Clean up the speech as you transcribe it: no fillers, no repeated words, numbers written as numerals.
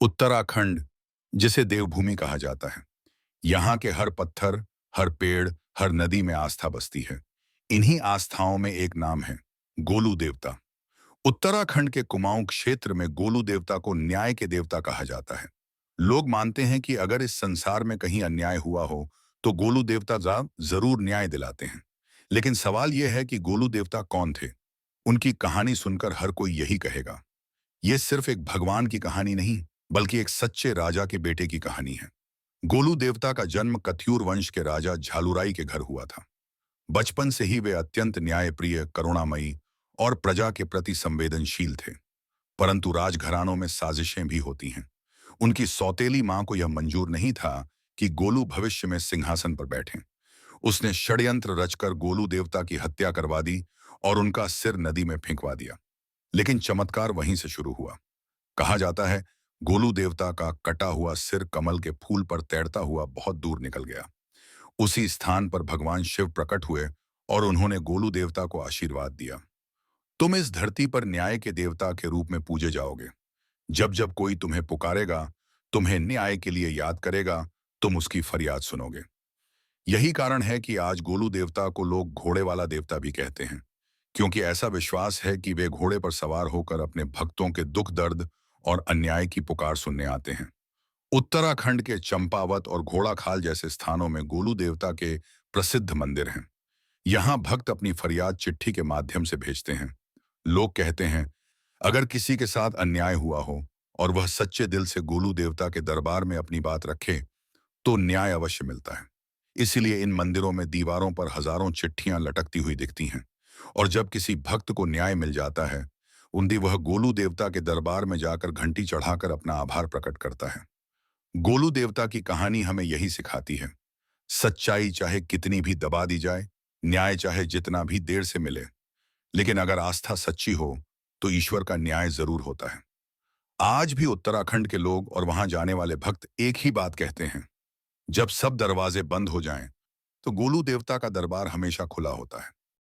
उत्तराखंड, जिसे देवभूमि कहा जाता है, यहाँ के हर पत्थर, हर पेड़, हर नदी में आस्था बसती है। इन्हीं आस्थाओं में एक नाम है, गोलू देवता। उत्तराखंड के कुमाऊं क्षेत्र में गोलू देवता को न्याय के देवता कहा जाता है। लोग मानते हैं कि अगर इस संसार में कहीं अन्याय हुआ हो, तो गोलू देवता जरूर न्याय दिलाते हैं। लेकिन सवाल यह है कि गोलू देवता कौन थे? उनकी कहानी सुनकर हर कोई यही कहेगा, यह सिर्फ एक भगवान की कहानी नहीं, बल्कि एक सच्चे राजा के बेटे की कहानी है। गोलू देवता का जन्म कत्यूर वंश के राजा झालुराई के घर हुआ था। बचपन से ही वे अत्यंत न्यायप्रिय, करुणामयी और प्रजा के प्रति संवेदनशील थे। परंतु राजघरानों में साजिशें भी होती हैं। उनकी सौतेली मां को यह मंजूर नहीं था कि गोलू भविष्य में सिंहासन पर बैठें। उसने षड्यंत्र रचकर गोलू देवता की हत्या करवा दी और उनका सिर नदी में फेंकवा दिया। लेकिन चमत्कार वहीं से शुरू हुआ। कहा जाता है, गोलू देवता का कटा हुआ सिर कमल के फूल पर तैरता हुआ बहुत दूर निकल गया। उसी स्थान पर भगवान शिव प्रकट हुए और उन्होंने गोलू देवता को आशीर्वाद दिया, तुम इस धरती पर न्याय के देवता के रूप में पूजे जाओगे। जब जब कोई तुम्हें पुकारेगा, तुम्हें न्याय के लिए याद करेगा, तुम उसकी फरियाद सुनोगे। यही कारण है कि आज गोलू देवता को लोग घोड़े वाला देवता भी कहते हैं, क्योंकि ऐसा विश्वास है कि वे घोड़े पर सवार होकर अपने भक्तों के दुख दर्द और अन्याय की पुकार सुनने आते हैं। उत्तराखंड के चंपावत और घोड़ाखाल जैसे स्थानों में गोलू देवता के प्रसिद्ध मंदिर हैं। यहाँ भक्त अपनी फरियाद चिट्ठी के माध्यम से भेजते हैं। लोग कहते हैं, अगर किसी के साथ अन्याय हुआ हो और वह सच्चे दिल से गोलू देवता के दरबार में अपनी बात रखे, तो न्याय अवश्य मिलता है। इसीलिए इन मंदिरों में दीवारों पर हजारों चिट्ठियां लटकती हुई दिखती हैं। और जब किसी भक्त को न्याय मिल जाता है, उन्दी वह गोलू देवता के दरबार में जाकर घंटी चढ़ाकर अपना आभार प्रकट करता है। गोलू देवता की कहानी हमें यही सिखाती है, सच्चाई चाहे कितनी भी दबा दी जाए, न्याय चाहे जितना भी देर से मिले, लेकिन अगर आस्था सच्ची हो तो ईश्वर का न्याय जरूर होता है। आज भी उत्तराखंड के लोग और वहां जाने वाले भक्त एक ही बात कहते हैं, जब सब दरवाजे बंद हो जाएं, तो गोलू देवता का दरबार हमेशा खुला होता है।